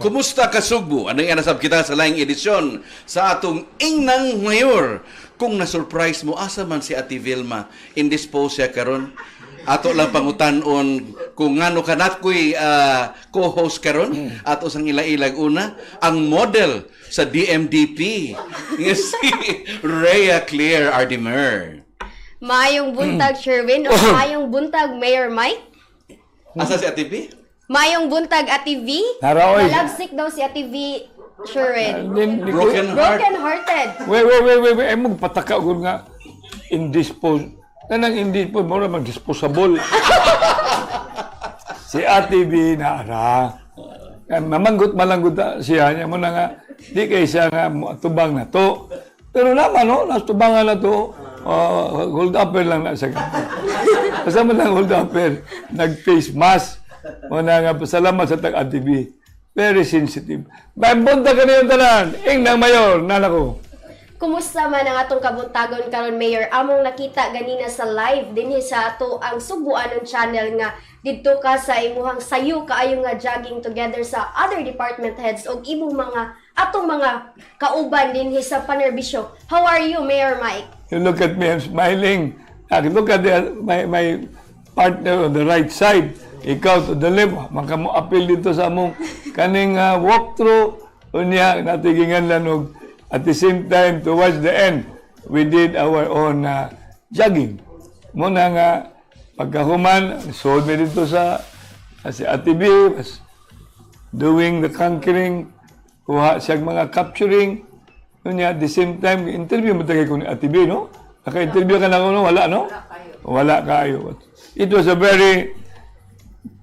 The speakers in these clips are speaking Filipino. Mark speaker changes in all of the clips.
Speaker 1: Kumusta ka Sugbo? Ano yung nasab kita sa laing edisyon sa atong Ingnang Mayor? Kung na-surprise mo, asa man si Ate Vilma, indisposed siya karon. Ato lang pangutanon kung ngano kanatkoy co-host karon ato sang ila-ilag una ang model sa DMDP nga si Rhea Claire Ardimer.
Speaker 2: Mayong buntag Sherwin o mayong buntag Mayor Mike?
Speaker 1: Asa si Ate V?
Speaker 2: Mayong buntag Ate V?
Speaker 3: Naraoy.
Speaker 2: Malabsik daw si Ate V Sherwin.
Speaker 1: Broken heart.
Speaker 2: Broken-hearted.
Speaker 3: Wait. Ay mong pataka ko nga indisposed. Kanang indisposed, mo naman disposable. Si Ate B na ara. Malanggot siya niya mo na nga. Di kay siya nga tubang na to. Pero naman, no, nastubangan na to. Hold upper lang na siya. Kasama lang hold upper. Nag-face mask. Muna nga, pasalamat sa Ate B. Very sensitive. Bunta ka na yung tanan. Ingnang Mayor, nana ko.
Speaker 2: Kumusta man ang atong kabuntagon karon Mayor? Among nakita ganina sa live dinhi sa ato ang Subuanon channel nga didto ka sa imuhang sayo kaayo nga jogging together sa other department heads og imong mga atong mga kauban dinhi sa panerbisyo. How are you, Mayor Mike?
Speaker 3: You look at me, I'm smiling. Look at my partner on the right side. Ikaw to the left. Maka mo appeal dito sa among kaning walkthrough. Unya, natigingan lang og at the same time, towards the end, we did our own jogging. Muna nga, pagkahuman, sold me dito sa si Ate B, was doing the conquering, kuha siyang mga capturing. At the same time, interview mo tagay ko ni Ate B, no? Naka-interview ka na ko, no? Wala, no? Wala kayo. It was a very,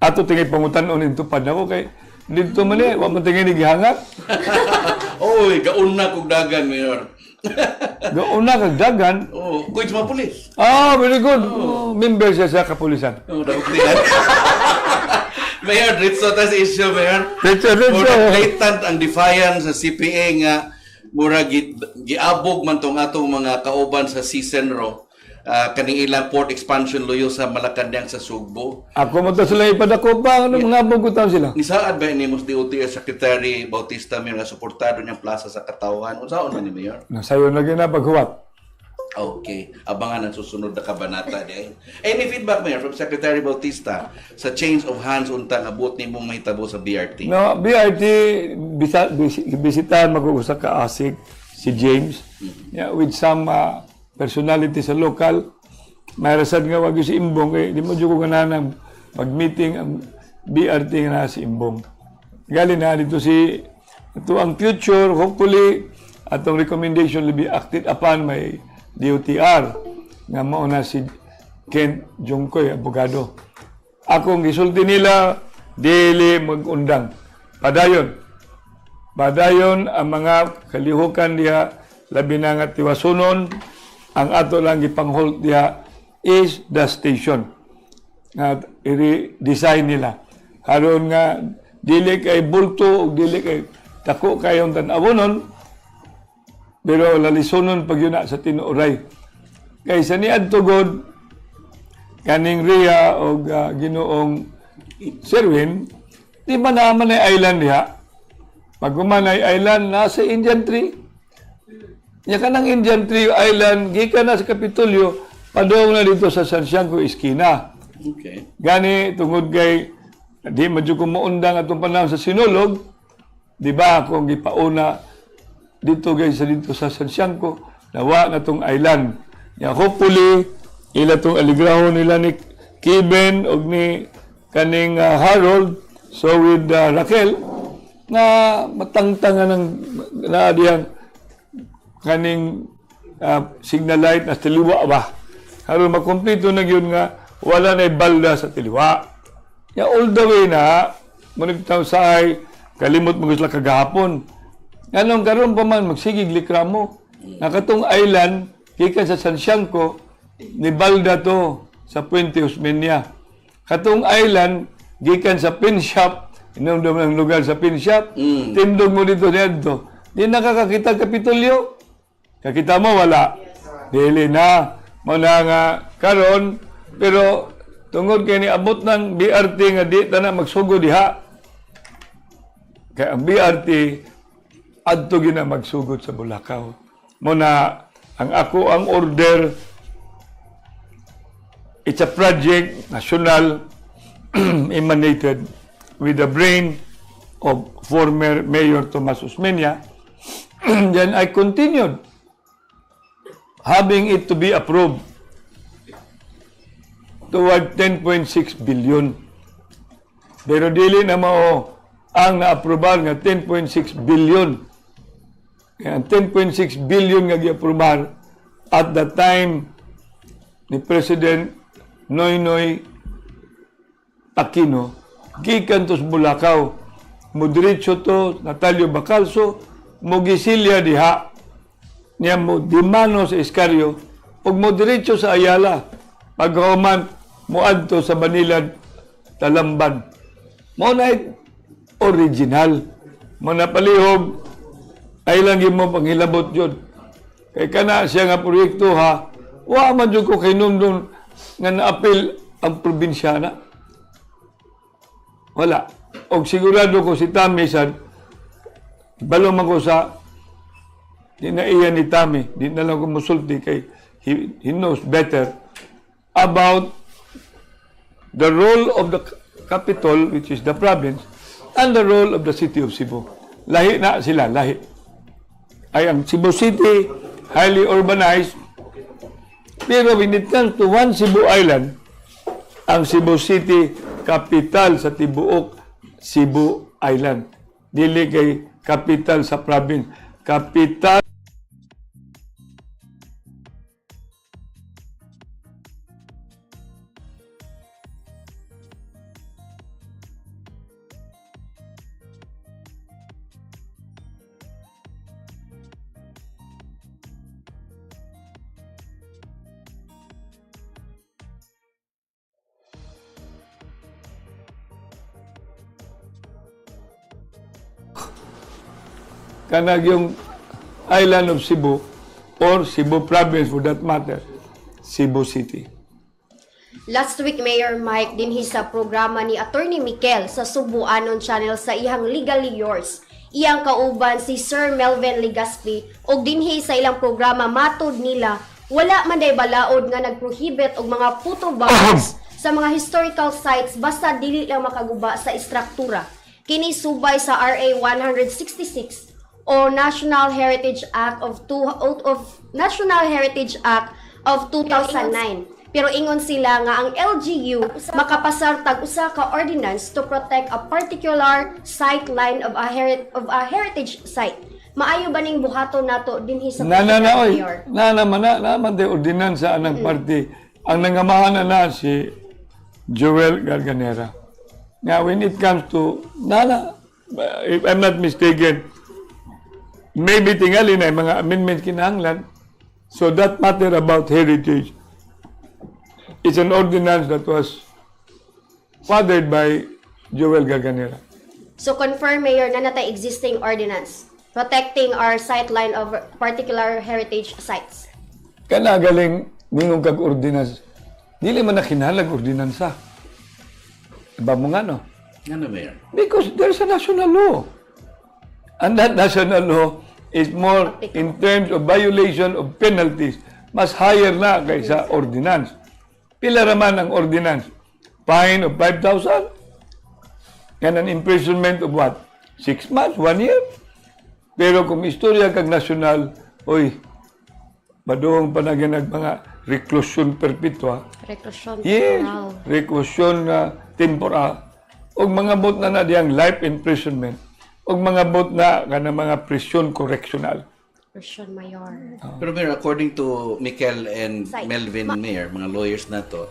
Speaker 3: ato tingay pangutan-on nito pa na ko kay dito man eh, wala man tingay nagihangap.
Speaker 1: Oy, gauna kog dagan, Mayor.
Speaker 3: Gauna kag dagan?
Speaker 1: Oh, kuy sa pulis.
Speaker 3: Very good. Member siya sa kapulisan.
Speaker 1: Oh, daog diyan. Mayor, dito ta sa issue, Mayor.
Speaker 3: Dito.
Speaker 1: Mura blatant ang defiance sa CPA nga mura giabog man tong atong mga kauban sa Cisenro. Kaning ilang port expansion loyo sa Malacanang sa Sugbo.
Speaker 3: Ako mo to sila ipadako pa ano mga bugutan sila.
Speaker 1: Ni saad ba ni mos DOTS Secretary Bautista Mayor nga suportado niyang plaza sa Katawhan? Unsaon man ni Mayor?
Speaker 3: Nasayo na gina paghuwat.
Speaker 1: Okay, abangan ang susunod na kabanata di. Any feedback Mayor from Secretary Bautista sa change of hands unta nga buot nimong mahitabo sa BRT?
Speaker 3: No, BRT bisitahan mag-uusap ka asik si James with some personality sa local. May rasad nga wag si Imbong kay di mo jud ko ganang mag-meeting ang BRT nga si Imbong. Galing na dito si ito ang future, hopefully atong recommendation will be acted upon may DOTR nga mao na si Kent Jungkoy, abogado. Akong gisulti nila dili mag-undang. Padayon ang mga kalihukan diha labi na nga tiwasunon. Ang ato lang gipang-hold diha is the station. Nga i-design nila. Haron nga dili kay bulto o dili kay tako kayong tan-awonon pero lalisunon pag yun na sa tinuoray. Kaysa ni Adtugod kaning Rhea o Ginoong Sherwin, di ba naman ay island diha? Pag kumanay island, nasa Indian Tree. Nya kanang Indian Tree Island, gikan na sa Kapitolyo, padong na dito sa San Siangco Esquina.
Speaker 1: Okay.
Speaker 3: Gani, tungod kay, di medyo kumuundang atong panahon sa Sinulog, di ba akong gipauna dito guys sa San Siangco, nawa na tong island. Nya hopefully, ila tong aligrahon nila ni Kiben o ni kaning Harold, so with Raquel, na matangtangan ng naadiyang kaning signal light na tiliwa ba. Haron makumpleto na yun nga wala na balda sa tiliwa. Ya all the way na munigtaw say kalimot mo sila kagahapon. Anong karon pa man magsigig likramo. Nakatong island gikan sa San Siangco ni balda to sa Puente Osmeña. Katong island gikan sa pin shop inundom ng lugar sa pin shop. Tindog mo dito dito. Di nakakakita Kapitolyo. Kakita mo, wala. Dili na. Muna nga karon pero tungod kay niabot ng BRT nga di na magsugo diha. Kaya ang BRT, adto gina magsugod sa Bulacau. Muna, ang order, it's a project, national, emanated with the brain of former Mayor Tomas Osmeña. Then I continued having it to be approved toward 10.6 billion. Pero dili na mao ang na-aprobar nga 10.6 billion. Ang 10.6 billion nga gi-aprobar at the time ni President Noynoy Aquino, gikan tos Bulacau, mo diretso to Natalio Bacalso, mo gisilya diha, niya mo dimano sa Iscario, ug mo diretso sa Ayala, paghuman mo adto sa Banilad, Talamban. Mo na original, mo na palihog, ay lang mo panghilabot yun. Kay kana siya nga proyekto ha, wa man jud ko kay nundon nga naapil ang probinsyana. Wala. O sigurado ko si Tami sad, balo man ko sa di na iya ni Tami, di na lang ko musulti kay he knows better about the role of the capital, which is the province, and the role of the city of Cebu. Lahi na sila, lahi. Ay ang Cebu City, highly urbanized, pero when it comes to one Cebu Island, ang Cebu City, capital sa tibuok Cebu Island. Dili kay capital sa province. Capital kanag yung island of Cebu or Cebu province for that matter, Cebu City.
Speaker 2: Last week, Mayor Mike, dinhi sa programa ni Attorney Mikel sa Subuanon Channel sa ihang Legally Yours. Iyang kauban si Sir Melvin Legaspi og dinhi sa ilang programa matod nila wala man day balaod nga nagprohibit og mga photo bombs sa mga historical sites basta dili lang makaguba sa istruktura. Kini subay sa RA 166 o National Heritage Act of 2009. Pero ingon sila nga ang LGU makapasar tag usa ka ordinance to protect a particular sight line of a heritage site. Maayo ba ning buhaton nato dinhi sa
Speaker 3: Mayor? Naman de ordinansa anang party. Ang nangamahan na si Joel Garganera. Now when it comes to if I'm not mistaken, maybe tingali na mga amendments kinahanglan. So that matter about heritage is an ordinance that was fathered by Joel Garganera.
Speaker 2: So confirm, Mayor, na natay existing ordinance protecting our sightline of particular heritage sites.
Speaker 3: Kana galing ningong kag ordinance. Dili man na kinahanglan ordinansa. Iba mo nga no?
Speaker 1: Ano, Mayor?
Speaker 3: Because there's a national law. And that national law is more in terms of violation of penalties. Mas higher na kaysa ordinance. Pila raman ang ordinance? Fine of 5,000? And an imprisonment of what? 6 months? 1 year? Pero kung istorya kag national, maduong pa na mga reclusion perpetua.
Speaker 2: Reclusion
Speaker 3: Yes,
Speaker 2: temporal.
Speaker 3: reclusion temporal. O mga bot na diyang life imprisonment. O mga bot na mga prison correctional.
Speaker 2: Reclusion Mayor.
Speaker 1: Pero Mayor, according to Mikel and
Speaker 2: Site.
Speaker 1: Melvin Mayor, mga lawyers na to,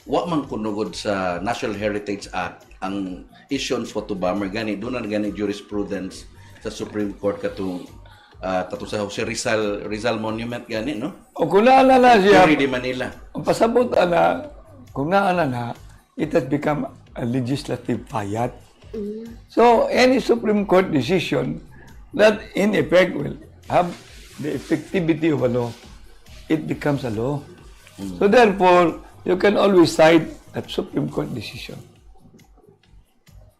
Speaker 1: wa man kunugod sa National Heritage Act ang issuance photo bomber gani doon na gani jurisprudence sa Supreme Court katong sa Jose Rizal Monument gani no?
Speaker 3: O kung naala na siya,
Speaker 1: Jury de Manila.
Speaker 3: ang pasabot na, kung naala na, it has become a legislative fiat. So, any Supreme Court decision that in effect will have the effectivity of a law, it becomes a law. So therefore, you can always cite that Supreme Court decision.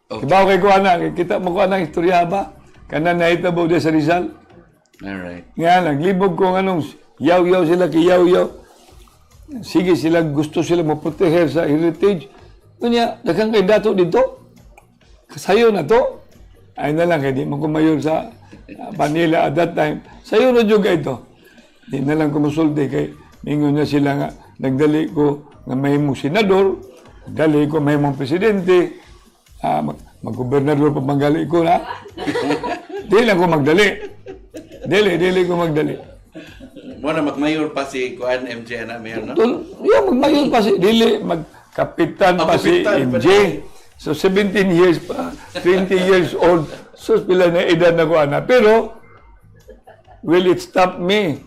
Speaker 1: Okay.
Speaker 3: Kibaw kay kuana, kita mo kuana istorya ba? Kana nahitabo di sa Rizal.
Speaker 1: Alright.
Speaker 3: Nga, naglibog ko anong yaw-yaw sila, kiyaw-yaw. Sige sila, gusto sila maproteher sa heritage. Kanya, daghang kay dato dito. Sayo na to. Ay na lang, kaya di mo kumayor sa Manila at that time. Sayo na juga ito. Di na lang kumusulti kay mingon na sila nga, nagdali ko nga mahimong senador, nagdali ko mahimong presidente, mag-gobernador pa manggali ko na. Di lang ko magdali. Dili ko magdali.
Speaker 1: Mo na magmayor pa si Kuan MJ na mayor, no?
Speaker 3: Magmayon pa si Dili, magkapitan pa si
Speaker 1: Kapitan pa
Speaker 3: MJ. So 17 years pa, 20 years old. So pila na edad na ko ana. Pero, will it stop me?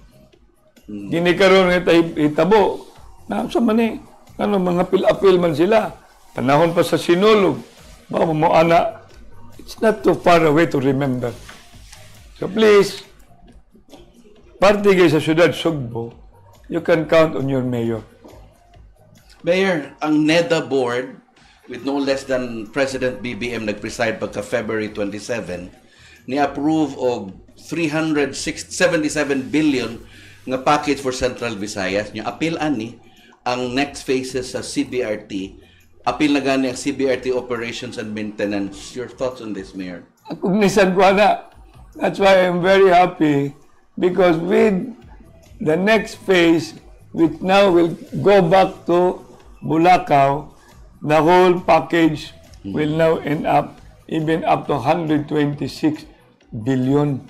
Speaker 3: Ginikaroon nga itabo. Na sa mani, mga apil-apil man sila. Panahon pa sa sinulog. Baka mo ana, it's not too far away to remember. So please, parte kayo sa syudad Sugbo, you can count on your mayor.
Speaker 1: Mayor, ang NEDA board, with no less than President BBM nag-preside pagka February 27, ni-approve og 377 billion nga package for Central Visayas. Yung apil ani ang next phases sa CBRT. Apil na gani ang CBRT operations and maintenance. Your thoughts on this, Mayor?
Speaker 3: Kugnisan ko na. That's why I'm very happy because with the next phase, which now will go back to Bulacau, the whole package will now end up even up to 126 billion.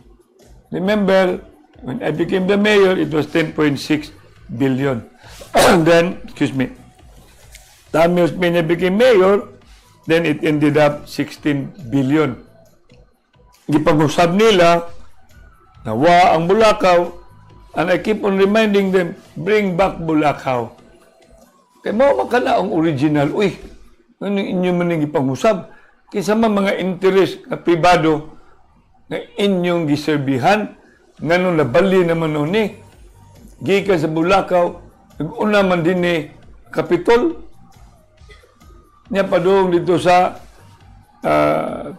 Speaker 3: Remember, when I became the mayor, it was 10.6 billion. Then, excuse me, Tamios when I became mayor, then it ended up 16 billion. Gipag-usab nila, nawa ang Bulacau, and I keep on reminding them, bring back Bulacau. Kaya mo makala ang original, uy, ano inyo man yung ipang-usab? Kaysa mga interest na pribado na inyong giserbihan, nga nung nabali naman nun gikan sa Bulacau, nag-una man din Kapitol, niya padung dito sa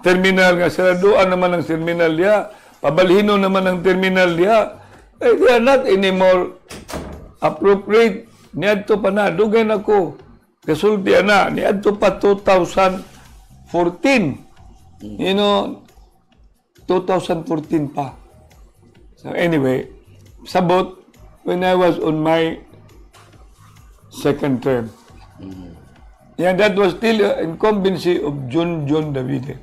Speaker 3: terminal nga saraduan naman ang terminal niya, pabalhino naman ang terminal niya. They are not anymore appropriate. Niadto pa na, dugay na ko. Kasulti na, niadto pa 2014. You know, 2014 pa. So anyway, sabot, when I was on my second term, yeah, that was still incumbency of John Davide.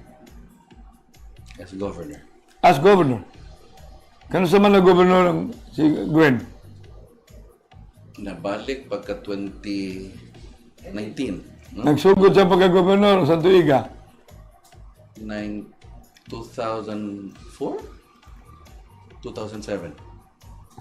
Speaker 1: As governor.
Speaker 3: As governor. Kano sa man na governor ang si Gwen?
Speaker 1: Nabalik pagka 2019. No?
Speaker 3: Nagsugod sa pagka-governor sa Tuiga.
Speaker 1: 2004? 2007.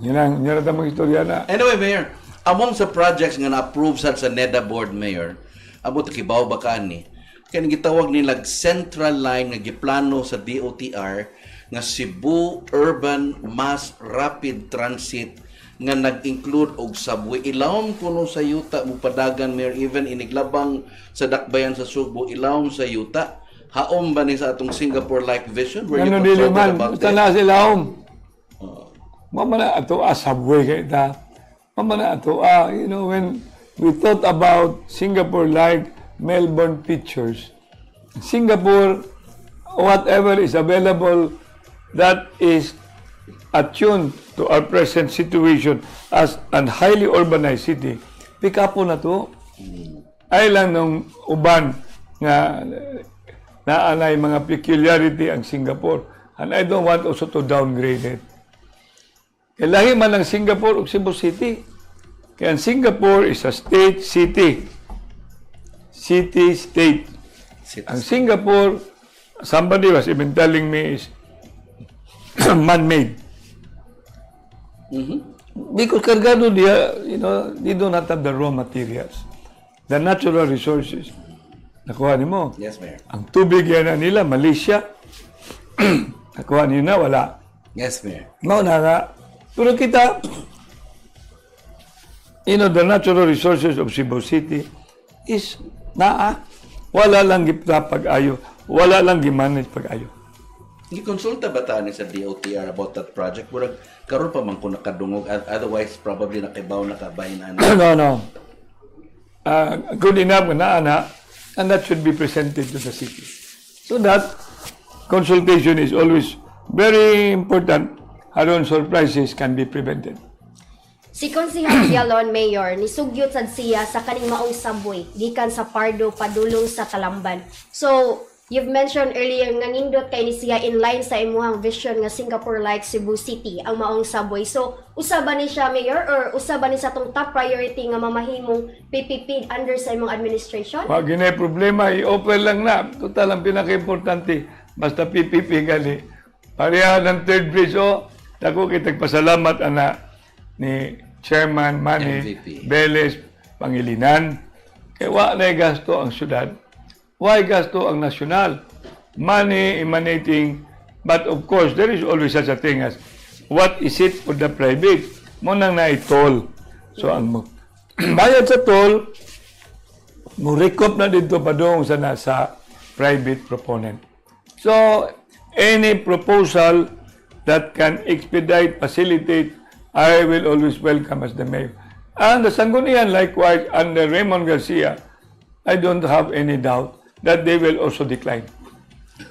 Speaker 3: Yan ang tamang istorya na.
Speaker 1: Anyway, Mayor, among sa projects nga na-approve sa NEDA board, Mayor, abot kibaw ba ka ni? Kaya gitawag nilag Central Line nga giplano sa DOTR nga Cebu Urban Mass Rapid Transit nga nag-include og subway. Ilawom kuno sa yuta mo padagan, Mayor, even iniglabang sa dakbayan sa Subo, ilawom sa yuta. Haom ba ni sa atong Singapore-like vision? Were you
Speaker 3: Ano dili
Speaker 1: consulted
Speaker 3: man,
Speaker 1: about
Speaker 3: basta
Speaker 1: this?
Speaker 3: na sila Mama na ato subway kay ta. Mama na ato you know, when we thought about Singapore-like Melbourne pictures, Singapore, whatever is available that is attuned to our present situation as a highly urbanized city, pick up po na to. Ay lang nung uban nga naanay mga peculiarity ang Singapore. And I don't want also to downgrade it. Kaya lahi man ang Singapore o Cebu City. Kaya ang Singapore is a state city. City-state. Ang Singapore, somebody was even telling me, is man-made. Because kargado dia, you know, they do not have the raw materials. The natural resources. Nakuha ni mo?
Speaker 1: Yes, Mayor.
Speaker 3: Ang tubig yan na nila, Malaysia. Nakuha niyo na, wala.
Speaker 1: Yes, Mayor.
Speaker 3: Mauna nga. Pero kita, you know, the natural resources of Cebu City is wala lang gipta pag-ayo. wala lang gimanage pag-ayo.
Speaker 1: Gikonsulta ba ta ni sa DOTR about that project? Murag karon pa man ko nakadungog, otherwise probably nakibaw nakabahin na.
Speaker 3: No. Good enough na ana, and that should be presented to the city. So that consultation is always very important. Aron surprises can be prevented.
Speaker 2: Si Konsehal Yalon Mayor nisugyot sad siya sa kaning maong subway gikan sa Pardo padulong sa Talamban. So, you've mentioned earlier nga nindot kay ni siya in line sa imuhang vision nga Singapore like Cebu City ang maong subway. So, usa ba ni siya Mayor or usa ba ni sa tong top priority nga mamahimong PPP under sa imong administration?
Speaker 3: Wag ginay problema, i-offer lang na. Total ang pinaka-importante. Basta PPP gali. Pareha ng third bridge dako kitag pasalamat ana ni Chairman Manny
Speaker 1: MVP.
Speaker 3: Beles Pangilinan. Kaya wa na gasto ang syudad. Why gasto ang nasyonal? Money emanating, but of course, there is always such a thing as what is it for the private? Mo nang na-toll. So, ang bayad sa toll, mo recoup na dito pa doon sa nasa private proponent. So, any proposal that can expedite, facilitate, I will always welcome as the mayor. And the Sanggunian, likewise, under Raymond Garcia, I don't have any doubt that they will also decline.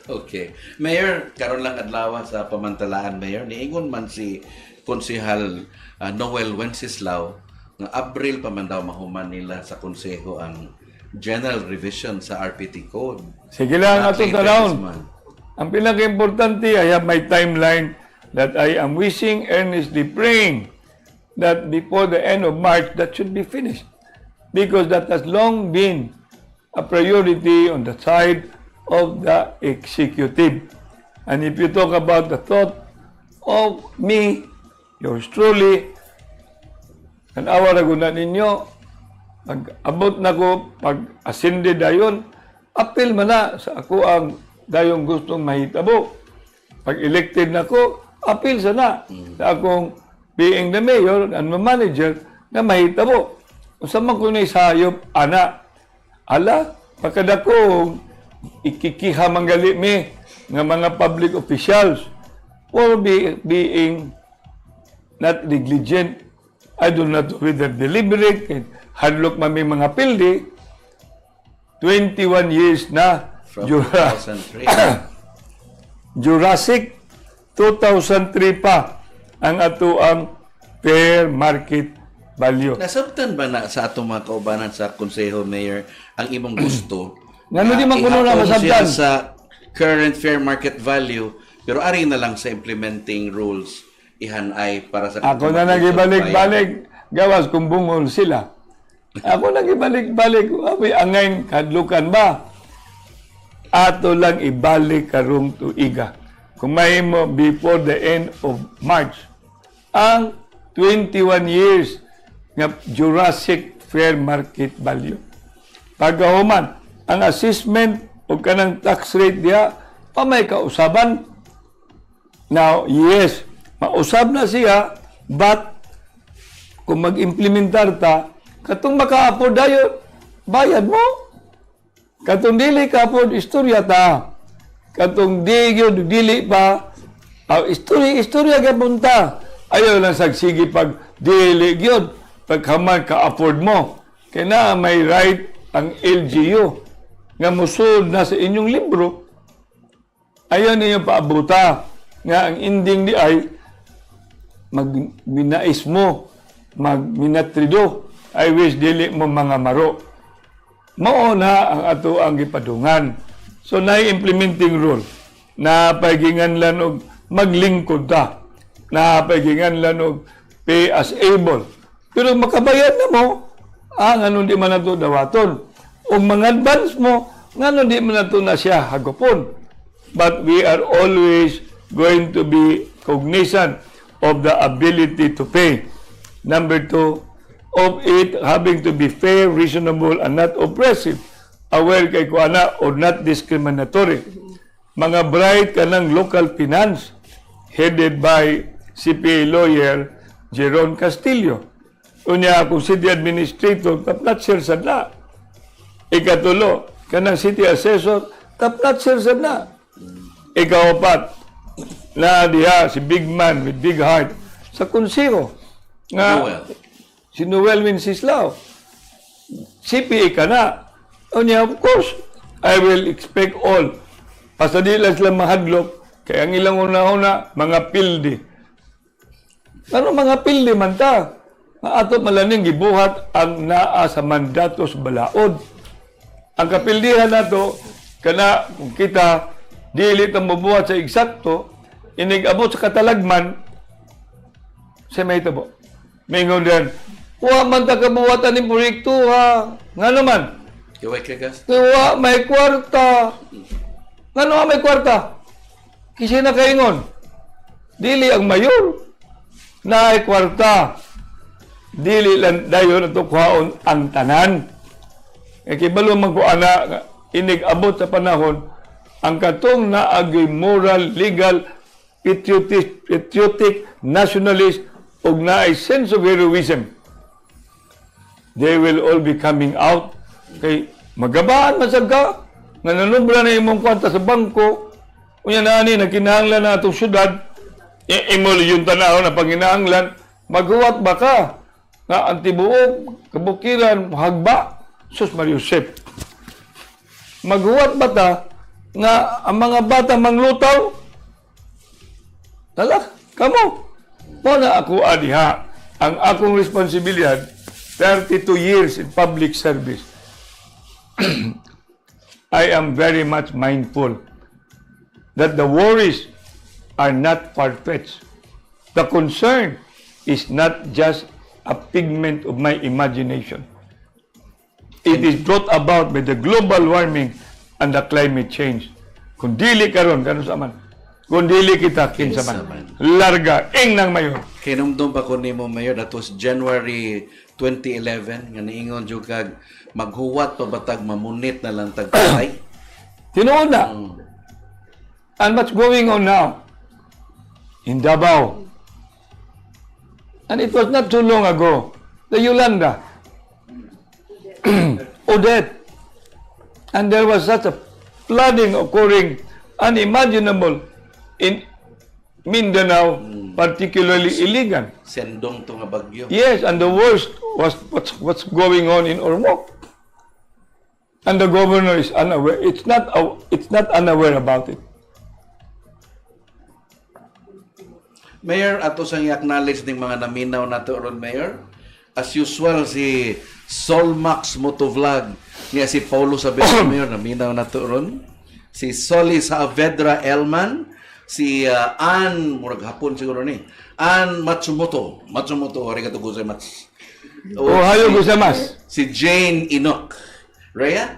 Speaker 1: Okay. Mayor, karon lang adlaw sa pamantalaan, Mayor. Niingon man si Konsehal Noel Wenceslao nga Abril pa man daw mahuman nila sa konseho ang general revision sa RPT code.
Speaker 3: Sige lang
Speaker 1: Not
Speaker 3: atong
Speaker 1: later
Speaker 3: tanawon.
Speaker 1: this month.
Speaker 3: Ang pinaka-importante, I have my timeline that I am wishing, earnestly praying that before the end of March, that should be finished. Because that has long been a priority on the side of the executive. And if you talk about the thought of me, yours truly, an hour ago na ninyo, pag-abot na ko, pag-ascended dayon, appeal man na sa ako ang dayong gustong mahitabo. Pag-elected na ko, appeal sana sa akong being the mayor and the manager na mahitabo. Kung sa man ko na isayop, ana, ala, pagkadakong ikikiha manggali mi nga mga public officials or being not negligent. I do not know whether deliberate, hadlok mami mga pildi, 21 years na
Speaker 1: From 2003.
Speaker 3: Jurassic 2003 pa ang ato ang fair market value.
Speaker 1: Nasabtan ba na sa atong mga kaubanan sa Konseho, Mayor, ang imong gusto?
Speaker 3: Ngano di man kuno na
Speaker 1: ihapon
Speaker 3: masabtan?
Speaker 1: siya sa current fair market value, pero ari na lang sa implementing rules ihanay para sa
Speaker 3: Ako na nagibalik-balik, gawas kung bungol sila. Ako nagibalik-balik, may angay kadlukan ba? Ato lang ibalik karong tuiga. Kung may mo before the end of March, ang 21 years nga Jurassic fair market value. Pagkahuman, ang assessment o kanang tax rate diya, may kausaban. Now, yes, mausab na siya, but kung mag-implementar ta, katong maka-afford dayon, bayad mo. Katong dili ka-afford, istorya ta. Katong dili pa, istorya kapunta. Ayaw lang sagsigi pag dili gyud pagkaman ka-afford mo. Kaya na may right ang LGU nga musud na sa inyong libro. Ayaw ninyo paabuta nga ang ending di ay magminais mo, magminatrido. I wish dili mo mga maro. Mao na ang ato ang gipadungan. So na-implementing rule na pagingan lan og maglingkod ta. Na pagingan lan og pay as able. Pero makabayad na mo, ngano di man nato dawaton. O mga advance mo, ngano di man nato na siya hagupon. But we are always going to be cognizant of the ability to pay. Number 2, of it having to be fair, reasonable, and not oppressive. Aware kay kuana or not discriminatory. Mga bright kanang local finance headed by CPA lawyer Jeron Castillo. Unya akong city administrator, top-notcher sadla. Ikatulo, kanang city assessor, top notcher sad na. Ikaw apat na diha si big man with big heart sa konseho nga
Speaker 1: Noel.
Speaker 3: si Noel Wenceslao. CPA ka na. O niya, of course, I will expect all. Basta di lang sila mahadlok, kaya ang ilang una-una, mga pildi. Ano mga pildi man ta? Ato malaning gibuhat ang naa sa mandatos balaod. Ang kapildihan nato, kana kung kita, dili ta mabuhat sa eksakto, inig-abot sa katalagman, sa may tabo. Mingon din, wa man ta kabuhatan ni proyekto ha. Nga naman,
Speaker 1: Kiway kagas.
Speaker 3: wa may kwarta. Nga naman may kwarta. Kasi na kaingon, dili ang mayor na ay kwarta. Dili lang dayon at kuhaon ang tanan. E kibalo man ko ana, inig-abot sa panahon, ang katong naagay moral, legal, patriotic, nationalist, ug naay sense of heroism. They will all be coming out. Kay magabaan masag ka, nga nanubra na imong kwanta sa bangko, unya na ani, nagkinahanglan na itong syudad, imol yung tanaw na panginahanglan, maghuwat ba ka? Nga antibuog, kabukiran, hagba, sus Mariusep. Maghuwat ba ta, nga ang mga bata manglutaw? Tala, kamo. Muna ako adiha, ang akong responsibilidad, 32 years in public service. I am very much mindful that the worries are not far-fetched. The concern is not just a figment of my imagination. It is brought about by the global warming and the climate change. Kung dili karon kanon sa man. Kung dili kita kinsa man. Larga ingnang mayor.
Speaker 1: Kinumdum pa ko nimo mayor, that was January 2011 nga niingon jud kag maghuwat pa batag mamunit na lang tagpatay.
Speaker 3: Tinuod na. And what's going on now? In Davao. And it was not too long ago. The Yolanda. Odette. And there was such a flooding occurring unimaginable in Mindanao, particularly illegal.
Speaker 1: Sendong to nga bagyo.
Speaker 3: Yes, and the worst was what's going on in Ormoc. And the governor is unaware. It's not unaware about it.
Speaker 1: Mayor, ato sang i-acknowledge ning mga naminaw nato ron, Mayor. As usual, si Solmax Motovlog niya si Paulo Saavedra, Mayor, naminaw nato ron. Si Soli Saavedra Elman, si Ann, murag hapon siguro ni, Ann Matsumoto, arigato gozaimasu.
Speaker 3: Ohayo gozaimasu.
Speaker 1: Si Jane Inok. Rhea?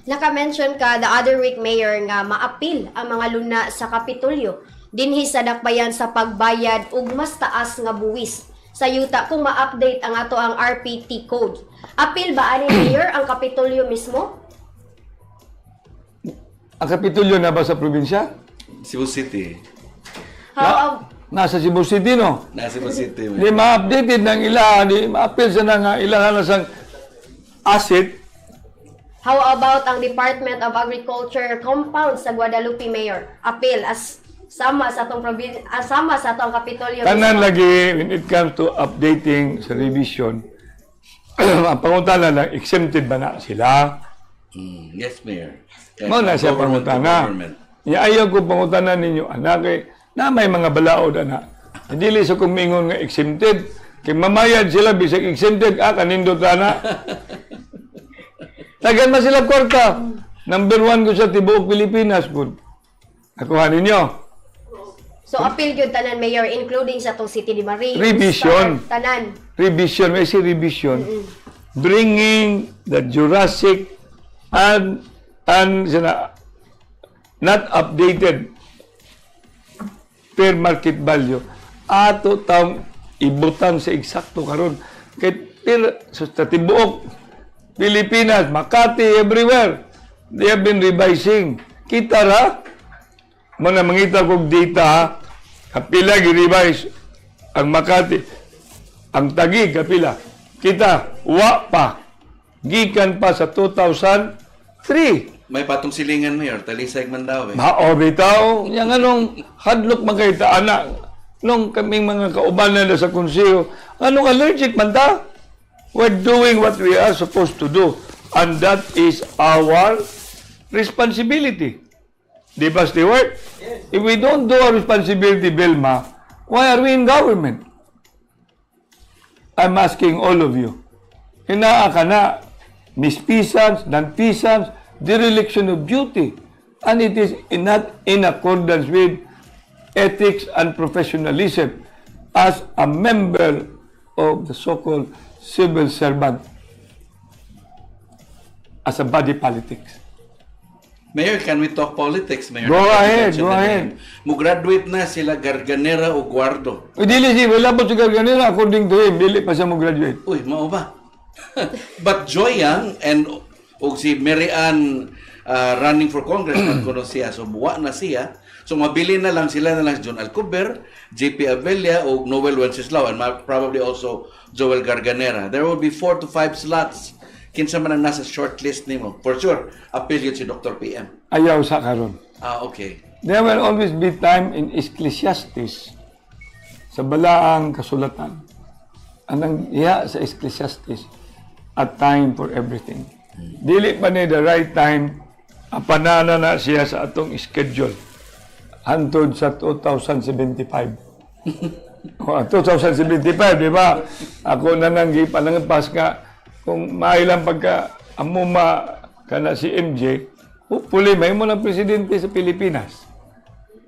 Speaker 2: Naka-mention ka the other week, Mayor, nga maapil ang mga luna sa Kapitolyo dinhi sa dakbayan sa pagbayad ug mas taas nga buwis sa yuta kung ma-update ang ato ang RPT code. Apil ba ani, Mayor, ang Kapitolyo mismo?
Speaker 3: Ang Kapitolyo na ba sa probinsya?
Speaker 1: Cebu City.
Speaker 3: Nasa Cebu City, no?
Speaker 1: Nasa Cebu City.
Speaker 3: Di ma-updated ng ila, di ma-appeal sa nga ilang sang asset.
Speaker 2: How about ang Department of Agriculture compound sa Guadalupe, Mayor? Apil as sama sa atong sama sa atong Kapitolyo.
Speaker 3: Tanan lagi when it comes to updating sa revision, ang pangutana lang, exempted ba na sila?
Speaker 1: Yes, Mayor.
Speaker 3: Mo na siya pangutana. Ayaw ko pangutana ninyo, anak, na may mga balaod, anak. Hindi sa kumingon nga exempted. Kaya mamayad sila, bisag exempted, kanindot na. Tagan man sila kwarta. Number 1 ko sa tibuok Pilipinas, good. Nakuha ninyo.
Speaker 2: So, appeal yun tanan, Mayor, including sa itong City de Marie.
Speaker 3: Revision.
Speaker 2: Tanan.
Speaker 3: Revision. May si revision. Bringing the Jurassic and not updated fair market value. Ato taong ibutang sa eksakto karon. Kaya sa tibuok Pilipinas, Makati, everywhere, they have been revising. Kita ra? Mga mangita kong data, ha? Kapila gi-revise ang Makati. Ang Taguig, kapila. Kita, wa pa. Gikan pa sa 2003.
Speaker 1: May patong silingan, Mayor. Talisay man daw eh.
Speaker 3: Mao bitaw, yang anong hadlok magkita anak nung kaming mga kaubanan na sa konseho, anong allergic man ta? We're doing what we are supposed to do. And that is our responsibility. Di ba, Stewart? If we don't do our responsibility, Vilma, why are we in government? I'm asking all of you. Hinaa ka na, mispisans, non-pisans, dereliction of duty. And it is not in accordance with ethics and professionalism as a member of the so-called civil servant as a body politics.
Speaker 1: Mayor, can we talk politics, Mayor?
Speaker 3: Go ahead, go ahead.
Speaker 1: Mo-graduate na sila Garganera o Guardo.
Speaker 3: Dili si wala po si Garganera according to him, dili pa siya mo graduate.
Speaker 1: Uy, mao ba? But Joy Yang and si Mary Ann running for Congress, kuno siya. So, buwa na siya. So, mabili na lang sila na lang John Alcover, JP Abella, o Noel Wenceslao, and probably also Joel Garganera. There will be 4 to 5 slots. Kinsa man ang nasa shortlist nimo. For sure, appeal yun si Dr. PM.
Speaker 3: Ayaw sa karon.
Speaker 1: Okay.
Speaker 3: There will always be time in Ecclesiastes sa balaang kasulatan. Anang iya sa Ecclesiastes, a time for everything. Dili pa ni the right time, apanana na siya sa atong schedule. Hantod sa 2075. 2075, di ba? Ako na nang gipanangpas nga kung mailang pagka amuma ka na si MJ, hopefully may mo na presidente sa Pilipinas.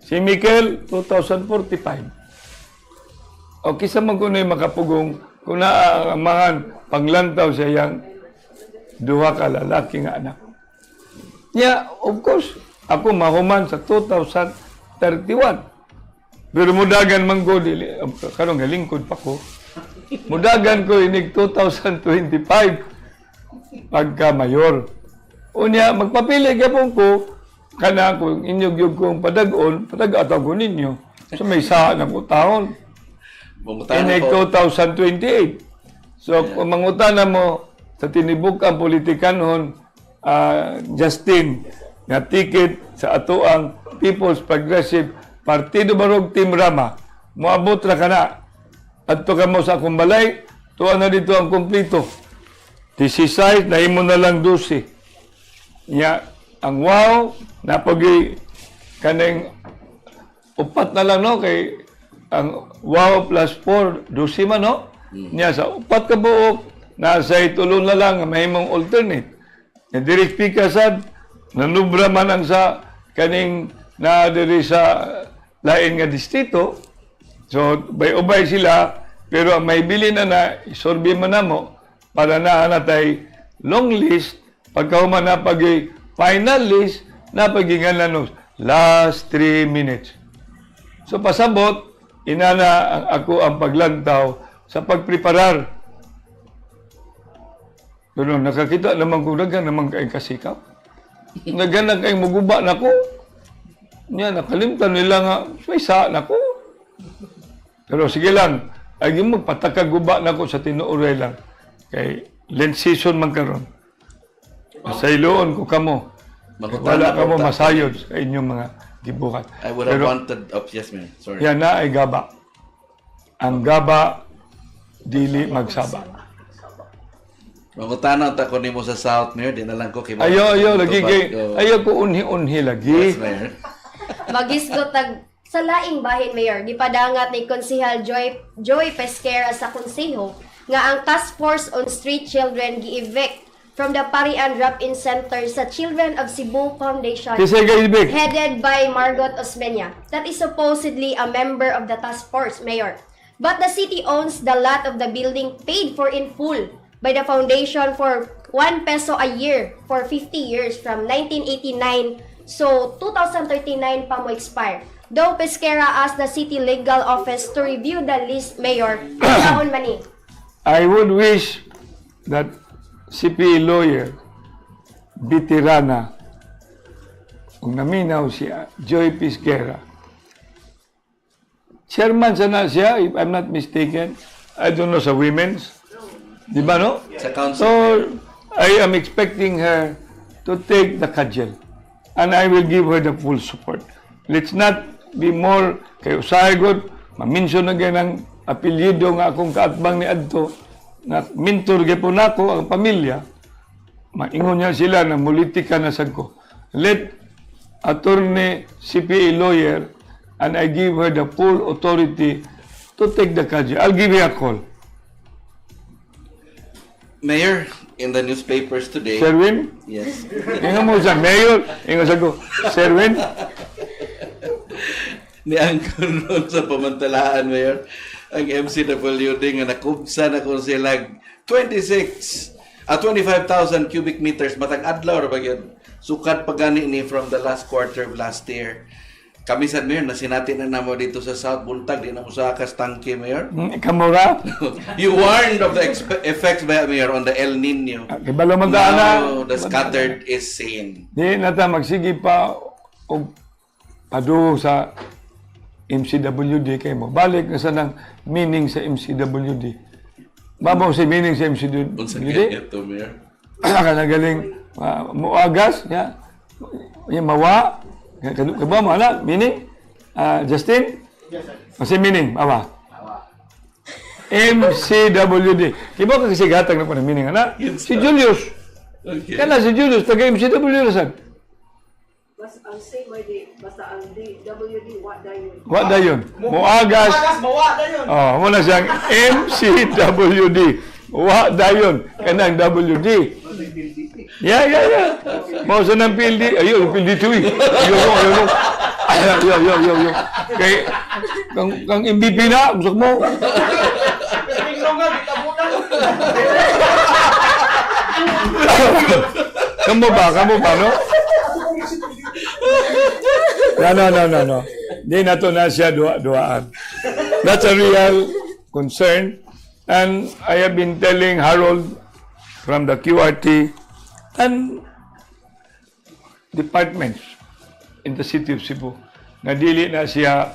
Speaker 3: Si Mikel, 2045. O kisa man kuno'y makapugong kung naaamahan paglantaw siya yang duha ka lalaki nga anak. Yeah, of course, ako mahuman sa 2031. Pero mudagan man ko, karong galingkod pa ko, mudagan ko inig 2025 pagka mayor. Unya, magpapili ka po ko, kana kung inyog-yog kong padag-on, padag-ataw ko ninyo. So may saan na ko taon. Inig 2028. So, kung mangutana mo sa tinibuk ang politikanhon, Justin, nga ticket sa atoang People's Progressive Partido Barog Team Rama, moabot ra ka na. Adto ka mo sa akong balay, tuwa na dito ang kumplito. 16, na imo na lang 12. Nya, ang wow, napagi kaneng upat na lang, no? Kay ang wow plus 4, 12 man, no? Nya, sa upat ka buok, nasa itulong na lang, may mong alternate. Nya, diri speaker sad, nanubra man ang sa kaning na diri sa lain nga distrito. So, bay-ubay sila, pero may bili na isorbi mo na mo para na natay long list, pagkahuman na pagi final list, na pagingan na nos last 3 minutes. So, pasabot, inana ako ang paglantaw sa pagpreparar. Pero nakakita naman kung nagan naman kaing kasikap. Nagan na kaing maguba na ko. Yan, nakalimtan nila nga, may saan ako. Pero sige lang, ay yung magpatakaguba na ko sa tinuuray lang. Kay lens season man karon. Masayloon ko kamo. Wala kamo masayod sa inyong mga gibuhat.
Speaker 1: I would have wanted, yes ma'am, sorry.
Speaker 3: Yan na ay gaba. Ang gaba, dili magsaba.
Speaker 1: Mangutana ta ko nimo sa South, Mayor, di na lang ko kay
Speaker 3: Ayo, lagi kay, ayo ko unhi-unhi lagi.
Speaker 1: Yes, Mayor.
Speaker 2: Magisgot sa laing bahin, Mayor, gipadangat ni Konsehal Joy Pesquera sa konseho nga ang Task Force on Street Children gi-evict from the Parian Drop-In Center sa Children of Cebu Foundation headed by Margot Osmeña. That is supposedly a member of the task force, Mayor. But the city owns the lot of the building paid for in full by the foundation for 1 peso a year for 50 years from 1989. So, 2039 pa mo expire. Though Pesquera asked the city legal office to review the list, Mayor, kaon mani.
Speaker 3: I would wish that CPA lawyer, veterana, kung naminaw siya, Joy Pesquera. Chairman sana siya, if I'm not mistaken. I don't know, sa women's. Di ba, no?
Speaker 1: Sa council.
Speaker 3: So, I am expecting her to take the cudgel. And I will give her the full support. Let's not be more kayo saygod, maminson na ganang apelyido nga akong kaatbang ni Adto, na mentor gyapon nako ang pamilya, maingon niya sila na politika na sad ko. Let attorney CPA lawyer and I give her the full authority to take the cudgel. I'll give her a call.
Speaker 1: Mayor, in the newspapers today.
Speaker 3: Sherwin?
Speaker 1: Yes.
Speaker 3: Ingon mo sa mayor, ingon sa ko, Sherwin?
Speaker 1: Niangkon ron sa pamantalaan, Mayor, ang MCWD nga nakubsa na kung silang 25,000 cubic meters matag adlaw ra ba gyud sukat pa gani ni from the last quarter of last year. Kami sad, Mayor, nasinati na namo dito sa South Buntag, di na usa ka tangke, Mayor.
Speaker 3: Kamura?
Speaker 1: You warned of the effects by Mayor on the El Nino.
Speaker 3: Kibalo man na.
Speaker 1: Now the scattered is seen.
Speaker 3: Di na ta magsige pa og padu sa MCWD kay mo. Balik na sa nang meaning sa MCWD. Babaw sa meaning sa
Speaker 1: Unsa
Speaker 3: MCWD?
Speaker 1: kaya ito, Mayor?
Speaker 3: Kana galing muagas ya. Yung mawa. Kaba mo ana meaning? Justin? Kasi meaning bawa. MCWD. Kibo ka kasi gatag na pa ng meaning ana? Si Julius.
Speaker 1: Okay.
Speaker 3: Kana si Julius taga MCWD sad.
Speaker 4: Ang same way basta ang WD what dayon.
Speaker 3: Wa dayon. Muagas.
Speaker 5: Mawa na yun.
Speaker 3: Oh, mo na siyang MCWD. Wa dayon kanang WD. Yeah. Mo sa nang PLD. Ayun, PLD 2. Ayun. Yo. Kay kang MVP na, gusto mo.
Speaker 5: Tingnan nga, di ka muna.
Speaker 3: Kamu ba, no? No. Di na to na siya duaan. That's a real concern. And I have been telling Harold from the QRT and departments in the city of Cebu na dili na siya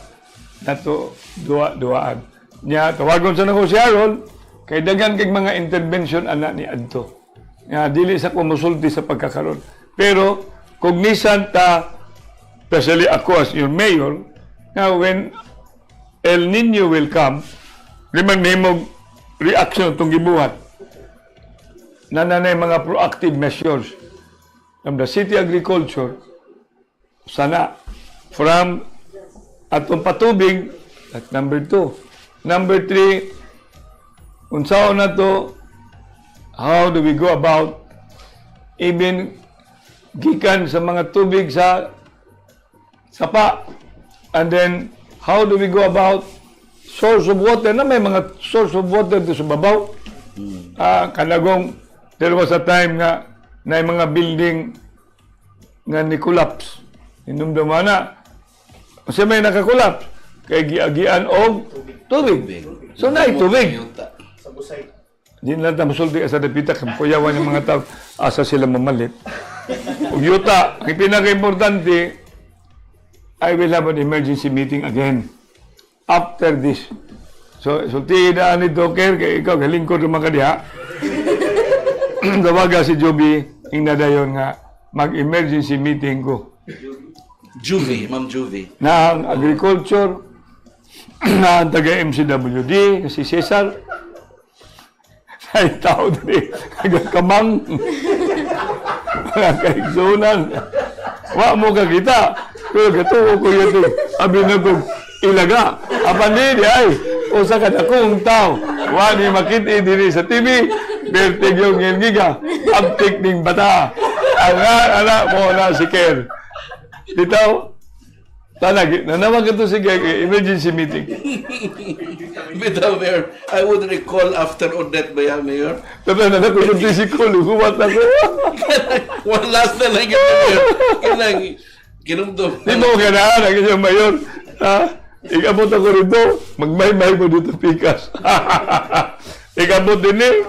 Speaker 3: nato duaan. Nya tawagon sa nako si Harold kay daghan kay mga intervention ana ni adto. Nga dili sa kumusulti sa pagkakaroon. Pero cognizant ta, especially ako as your mayor, now when El Nino will come, liman nimo reaction itong gibuhat. Nananay mga proactive measures from the city agriculture, sana, from atong patubig, that's number 2. Number 3, unsaon na to, how do we go about even gikan sa mga tubig sa sapa, and then how do we go about source of water na may mga source of water to sa babaw. Kanagong there was a time nga na mga building nga ni collapse inumduma na kasi may nakakolapse kay giagian og tubig. So na tubig.
Speaker 5: Sa busay.
Speaker 3: Di na natin masulti sa dapita kung kuyawan yung mga tao asa sila mamalit. Ug yuta, ang pinaka-importante, I will have an emergency meeting again after this. So tiin ni Doker, kay ikaw, galingkod naman ka diha. Tawaga si Joby, inadayon nga, mag-emergency meeting ko.
Speaker 1: Ma'am Juvie.
Speaker 3: Na ang agriculture, na ang taga-MCWD, si Cesar, ay tao din, nagkamang, mga kaigsunan. Wa mo ka kita, pero katuo ko yun, abi na kong ilaga. Apan din, ay, usa ka na kong tao. Wa ni makiti diri sa TV, bertig yung ngilgiga, abtik ning bata. Ang anak mo na si Ker. Dito, nanawag ito si emergency meeting.
Speaker 1: Bitaw, Mayor, I would recall after Odette ba yan, Mayor?
Speaker 3: Tapi na ko yung physical, huwat ako.
Speaker 1: One last na lang ito, Mayor. Kinumdum.
Speaker 3: Di mo ganaan ang isang mayor. Ikabot ako rito, magmay-may mo dito pikas. Ikabot din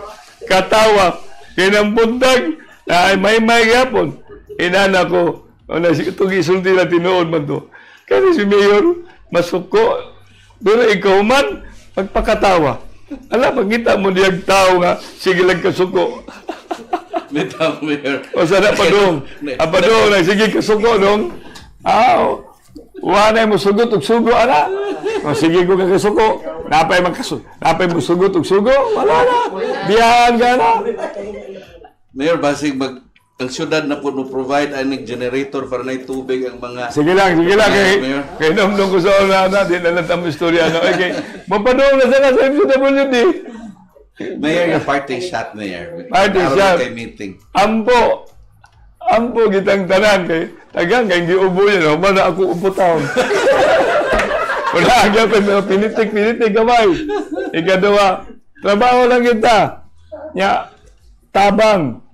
Speaker 3: katawa. Kinampuntag, ay may-may yapon. Inana ko, itong isulti na tinuod man to. Kasi si Mayor, masuko. Pero ikaw man, magpakatawa. Ala, pagkita mo niyang tao nga, sige lang kasuko.
Speaker 1: Bitaw, Mayor.
Speaker 3: O sana pa dong. Apa dong, sige kasuko dong. Wala mo sugot og sugo, ana. O sige ko kasuko. Napay mo sugot og sugo. Wala na. Biyahan ka na.
Speaker 1: Mayor, basig ang syudad na po mo provide ang generator para na tubig ang mga...
Speaker 3: Sige lang.
Speaker 1: Mayor.
Speaker 3: Kay nomdong ko sa una di na lang tamo istorya. Okay. Mapadong na sana sa MCWD.
Speaker 1: Mayor, yung party shot, Mayor.
Speaker 3: Party
Speaker 1: Araw
Speaker 3: shot.
Speaker 1: kay meeting.
Speaker 3: Ampo gitang tanan kay tagang kay giubo yan o na ako upo taon. Wala agad pero pinitik gamay. Ikaduha, trabaho lang kita. Nya tabang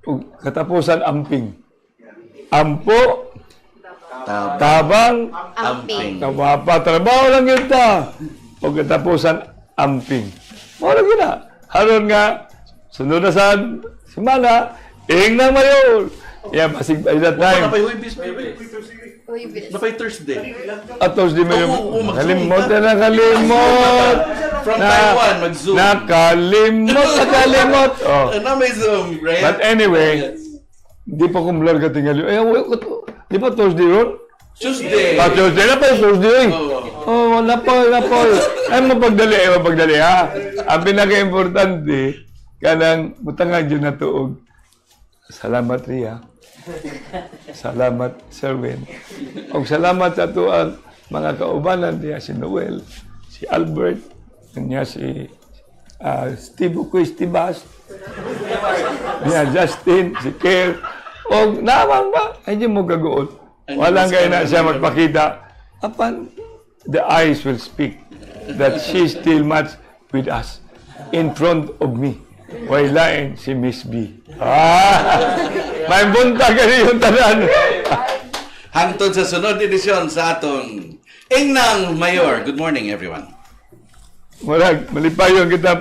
Speaker 3: ug katapusan amping. Ampo tabang
Speaker 2: Amping.
Speaker 3: kapapa trabaho lang kita. Ug katapusan amping. Mo lang kita. Haron nga sunod na sa semana INGNA'NG mayor. Yeah, basig by that time.
Speaker 1: Napay Huwebes, Mayor.
Speaker 2: Uy, bis.
Speaker 1: Napay Thursday.
Speaker 3: At Thursday mayor.
Speaker 1: Oo,
Speaker 3: Kalimot na nakalimot.
Speaker 1: From Taiwan, mag-Zoom.
Speaker 3: Nakalimot. Oh.
Speaker 1: Na may Zoom, right?
Speaker 3: But anyway, di pa kong blur ka tingali. Di pa Thursday yun?
Speaker 1: Tuesday.
Speaker 3: Tuesday na pa Thursday. Oh, napol. Ay, mapagdali ha. Ang pinaka-importante, kanang butangan dyan na tuog. Salamat, Ria. Salamat, Sir Win. O salamat sa ito ang mga kaubanan niya, si Noel, si Albert, niya si Steve Tibas, niya Justin, si Kerr. O naman ba? Ay, di mo gagoon. Walang kayo na siya magpakita. Apan, the eyes will speak that she still much with us in front of me. Wailain si Miss B. May bunta ka yung tanan.
Speaker 1: Hangtod sa sunod edisyon sa atong INGNA'NG Mayor. Good morning, everyone.
Speaker 3: Murag, malipayon kita.